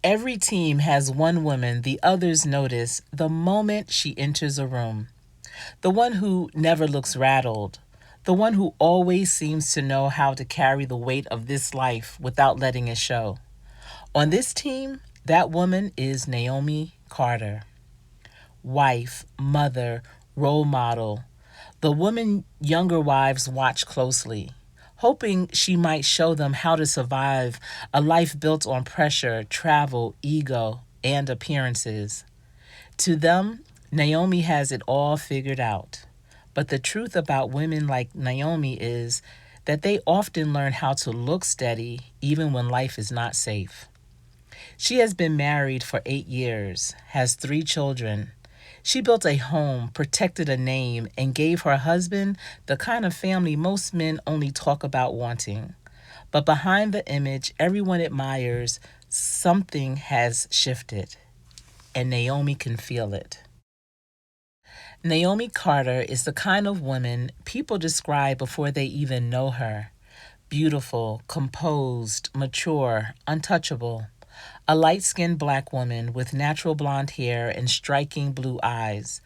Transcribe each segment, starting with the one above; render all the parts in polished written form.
Every team has one woman the others notice the moment she enters a room. The one who never looks rattled. The one who always seems to know how to carry the weight of this life without letting it show. On this team, that woman is Naomi Carter. Wife, mother, role model. The woman younger wives watch closely, hoping she might show them how to survive a life built on pressure, travel, ego, and appearances. To them, Naomi has it all figured out. But the truth about women like Naomi is that they often learn how to look steady even when life is not safe. She has been married for 8 years, has 3 children. She built a home, protected a name, and gave her husband the kind of family most men only talk about wanting. But behind the image everyone admires, something has shifted, and Naomi can feel it. Naomi Carter is the kind of woman people describe before they even know her. Beautiful, composed, mature, untouchable. A light skinned black woman with natural blonde hair and striking blue eyes.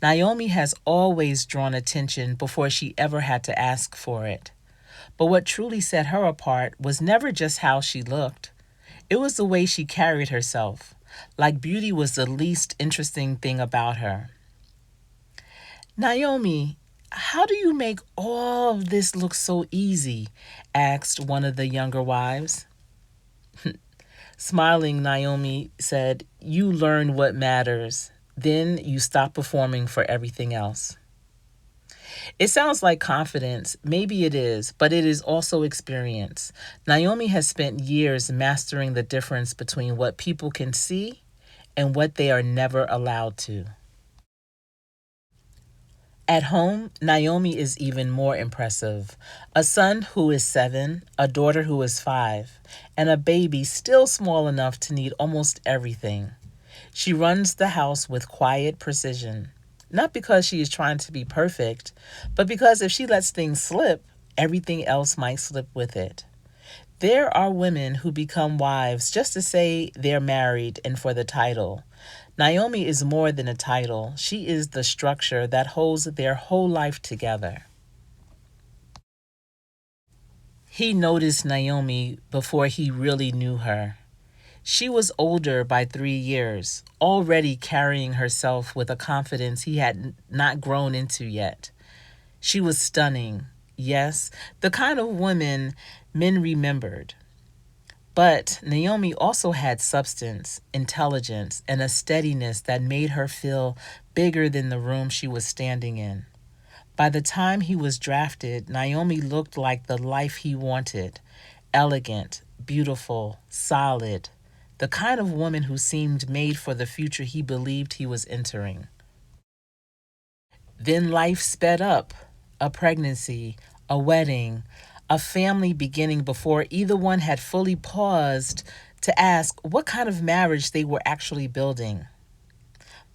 Naomi has always drawn attention before she ever had to ask for it. But what truly set her apart was never just how she looked, it was the way she carried herself, like beauty was the least interesting thing about her. Naomi, how do you make all of this look so easy? Asked one of the younger wives. Smiling, Naomi said, "You learn what matters. Then you stop performing for everything else." It sounds like confidence. Maybe it is, but it is also experience. Naomi has spent years mastering the difference between what people can see and what they are never allowed to. At home, Naomi is even more impressive. A son who is 7, a daughter who is 5, and a baby still small enough to need almost everything. She runs the house with quiet precision, not because she is trying to be perfect, but because if she lets things slip, everything else might slip with it. There are women who become wives just to say they're married and for the title. Naomi is more than a title. She is the structure that holds their whole life together. He noticed Naomi before he really knew her. She was older by 3 years, already carrying herself with a confidence he had not grown into yet. She was stunning, yes, the kind of woman men remembered. But Naomi also had substance, intelligence, and a steadiness that made her feel bigger than the room she was standing in. By the time he was drafted, Naomi looked like the life he wanted: elegant, beautiful, solid, the kind of woman who seemed made for the future he believed he was entering. Then life sped up: a pregnancy, a wedding, a family beginning before either one had fully paused to ask what kind of marriage they were actually building.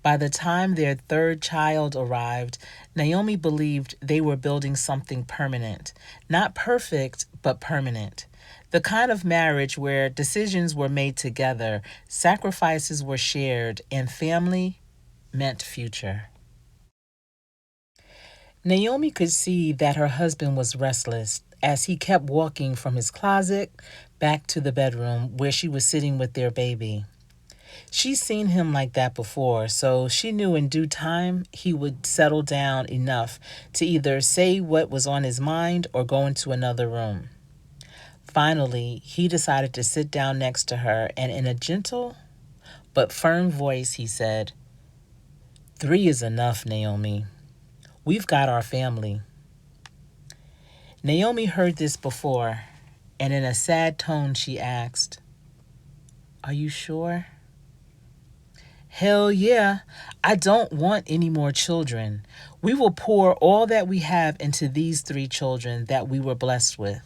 By the time their third child arrived, Naomi believed they were building something permanent. Not perfect, but permanent. The kind of marriage where decisions were made together, sacrifices were shared, and family meant future. Naomi could see that her husband was restless as he kept walking from his closet back to the bedroom where she was sitting with their baby. She's seen him like that before, so she knew in due time he would settle down enough to either say what was on his mind or go into another room. Finally, he decided to sit down next to her, and in a gentle but firm voice, he said, "3 is enough, Naomi. We've got our family." Naomi heard this before, and in a sad tone, she asked, "Are you sure?" "Hell yeah. I don't want any more children. We will pour all that we have into these 3 children that we were blessed with.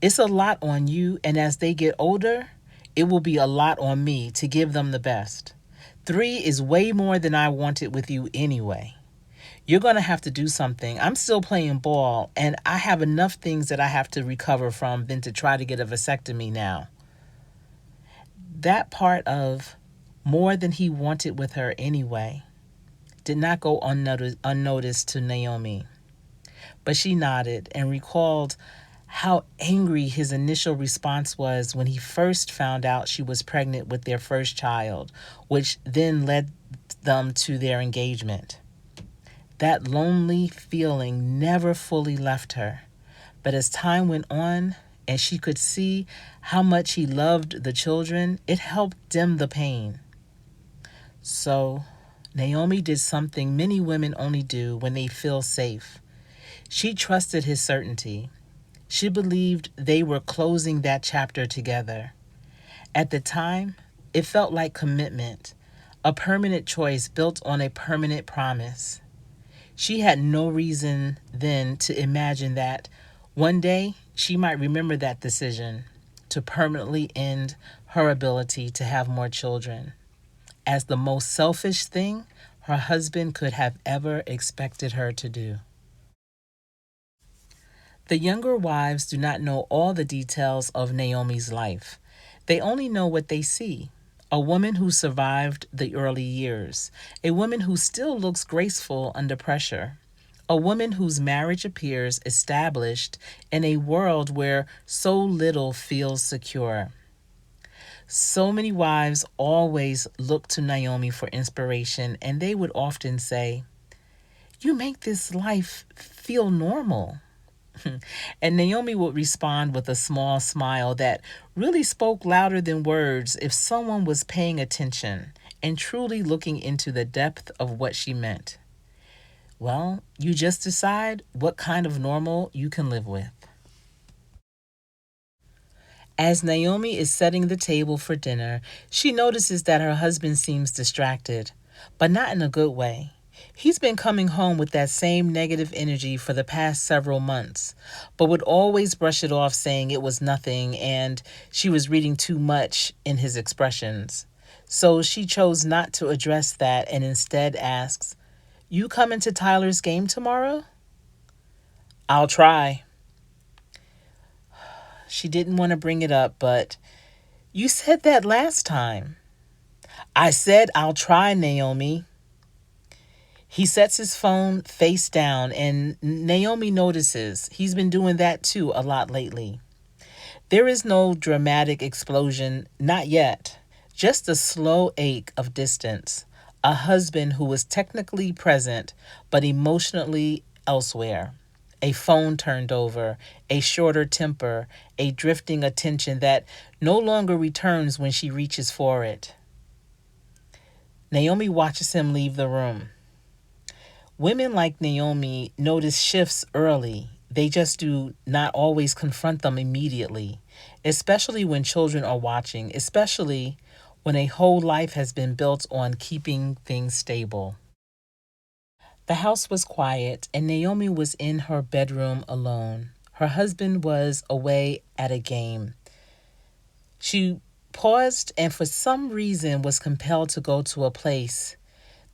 It's a lot on you, and as they get older, it will be a lot on me to give them the best. 3 is way more than I wanted with you anyway. You're going to have to do something. I'm still playing ball, and I have enough things that I have to recover from than to try to get a vasectomy now." That part of more than he wanted with her anyway did not go unnoticed to Naomi, but she nodded and recalled how angry his initial response was when he first found out she was pregnant with their first child, which then led them to their engagement. That lonely feeling never fully left her, but as time went on and she could see how much he loved the children, it helped dim the pain. So, Naomi did something many women only do when they feel safe. She trusted his certainty. She believed they were closing that chapter together. At the time, it felt like commitment, a permanent choice built on a permanent promise. She had no reason then to imagine that one day she might remember that decision to permanently end her ability to have more children as the most selfish thing her husband could have ever expected her to do. The younger wives do not know all the details of Naomi's life. They only know what they see. A woman who survived the early years, a woman who still looks graceful under pressure, a woman whose marriage appears established in a world where so little feels secure. So many wives always look to Naomi for inspiration, and they would often say, "You make this life feel normal." And Naomi would respond with a small smile that really spoke louder than words if someone was paying attention and truly looking into the depth of what she meant. Well, you just decide what kind of normal you can live with. As Naomi is setting the table for dinner, she notices that her husband seems distracted, but not in a good way. He's been coming home with that same negative energy for the past several months, but would always brush it off saying it was nothing and she was reading too much in his expressions. So she chose not to address that and instead asks, "You coming to Tyler's game tomorrow?" "I'll try." She didn't want to bring it up, but you said that last time. "I said I'll try, Naomi." He sets his phone face down, and Naomi notices he's been doing that too a lot lately. There is no dramatic explosion, not yet, just a slow ache of distance. A husband who was technically present, but emotionally elsewhere. A phone turned over, a shorter temper, a drifting attention that no longer returns when she reaches for it. Naomi watches him leave the room. Women like Naomi notice shifts early. They just do not always confront them immediately, especially when children are watching, especially when a whole life has been built on keeping things stable. The house was quiet, and Naomi was in her bedroom alone. Her husband was away at a game. She paused and for some reason was compelled to go to a place,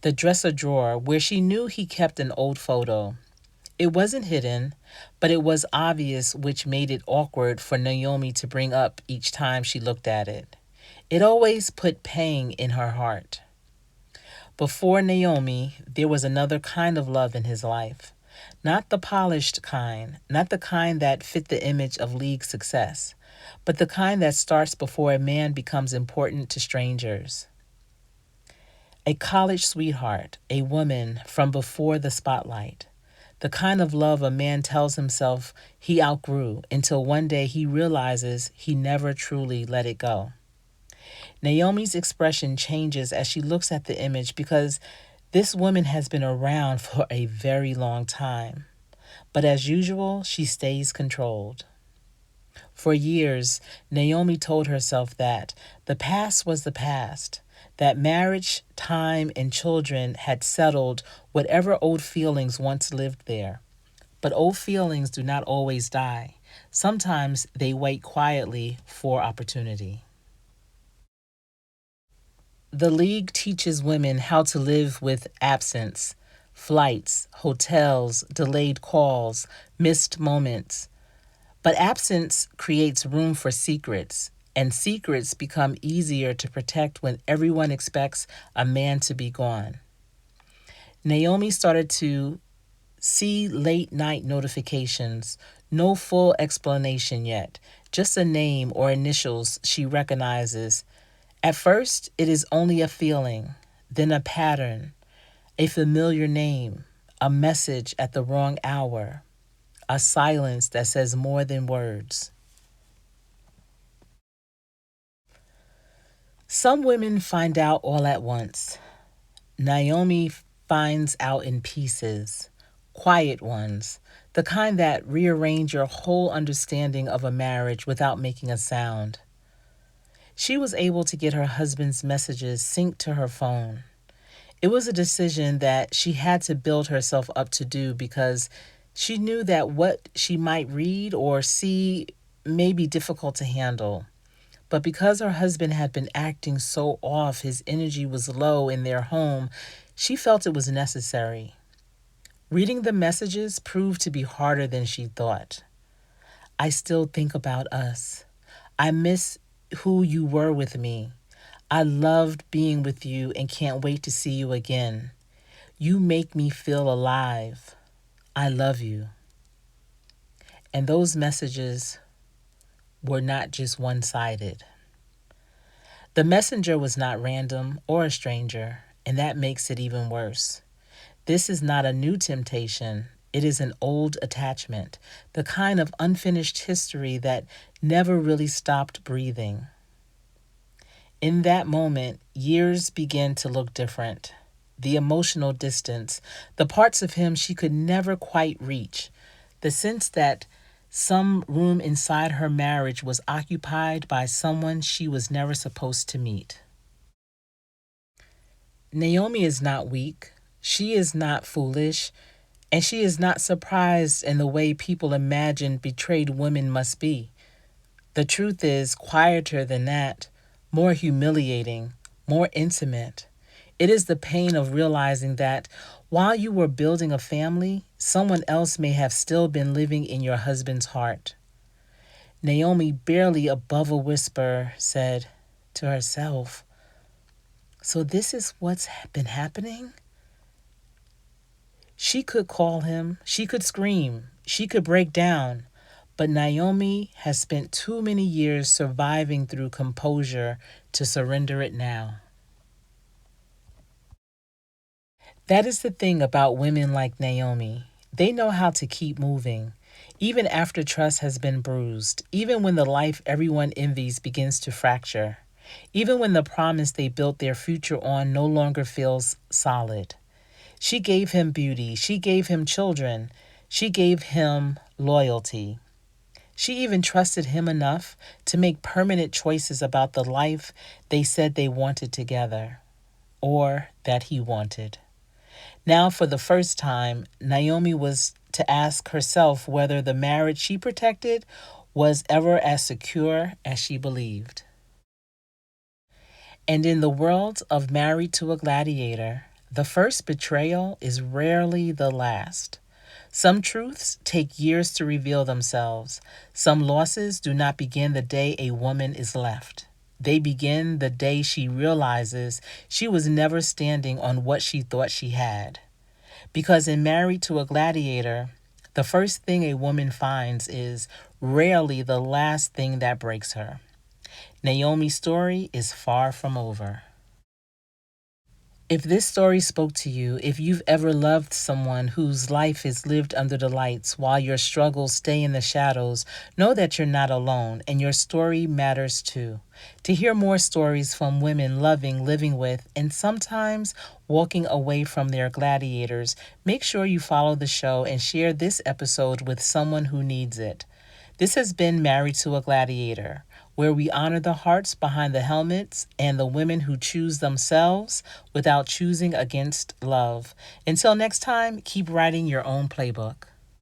the dresser drawer, where she knew he kept an old photo. It wasn't hidden, but it was obvious, which made it awkward for Naomi to bring up each time she looked at it. It always put pain in her heart. Before Naomi, there was another kind of love in his life. Not the polished kind, not the kind that fit the image of league success, but the kind that starts before a man becomes important to strangers. A college sweetheart, a woman from before the spotlight. The kind of love a man tells himself he outgrew until one day he realizes he never truly let it go. Naomi's expression changes as she looks at the image because this woman has been around for a very long time. But as usual, she stays controlled. For years, Naomi told herself that the past was the past, that marriage, time, and children had settled whatever old feelings once lived there. But old feelings do not always die. Sometimes they wait quietly for opportunity. The League teaches women how to live with absence, flights, hotels, delayed calls, missed moments. But absence creates room for secrets, and secrets become easier to protect when everyone expects a man to be gone. Naomi started to see late night notifications, no full explanation yet, just a name or initials she recognizes. At first, it is only a feeling, then a pattern, a familiar name, a message at the wrong hour, a silence that says more than words. Some women find out all at once. Naomi finds out in pieces, quiet ones, the kind that rearrange your whole understanding of a marriage without making a sound. She was able to get her husband's messages synced to her phone. It was a decision that she had to build herself up to do because she knew that what she might read or see may be difficult to handle. But because her husband had been acting so off, his energy was low in their home, she felt it was necessary. Reading the messages proved to be harder than she thought. I still think about us. I miss who you were with me. I loved being with you and can't wait to see you again. You make me feel alive. I love you. And those messages were not just one-sided. The messenger was not random or a stranger, and that makes it even worse. This is not a new temptation. It is an old attachment, the kind of unfinished history that never really stopped breathing. In that moment, years began to look different. The emotional distance, the parts of him she could never quite reach, the sense that some room inside her marriage was occupied by someone she was never supposed to meet. Naomi is not weak. She is not foolish. And she is not surprised in the way people imagine betrayed women must be. The truth is quieter than that, more humiliating, more intimate. It is the pain of realizing that while you were building a family, someone else may have still been living in your husband's heart. Naomi, barely above a whisper, said to herself, "So this is what's been happening?" She could call him, she could scream, she could break down, but Naomi has spent too many years surviving through composure to surrender it now. That is the thing about women like Naomi. They know how to keep moving, even after trust has been bruised, even when the life everyone envies begins to fracture, even when the promise they built their future on no longer feels solid. She gave him beauty. She gave him children. She gave him loyalty. She even trusted him enough to make permanent choices about the life they said they wanted together, or that he wanted. Now, for the first time, Naomi was to ask herself whether the marriage she protected was ever as secure as she believed. And in the world of Married to a Gladiator, the first betrayal is rarely the last. Some truths take years to reveal themselves. Some losses do not begin the day a woman is left. They begin the day she realizes she was never standing on what she thought she had. Because in Married to a Gladiator, the first thing a woman finds is rarely the last thing that breaks her. Naomi's story is far from over. If this story spoke to you, if you've ever loved someone whose life is lived under the lights while your struggles stay in the shadows, know that you're not alone and your story matters too. To hear more stories from women loving, living with, and sometimes walking away from their gladiators, make sure you follow the show and share this episode with someone who needs it. This has been Married to a Gladiator, where we honor the hearts behind the helmets and the women who choose themselves without choosing against love. Until next time, keep writing your own playbook.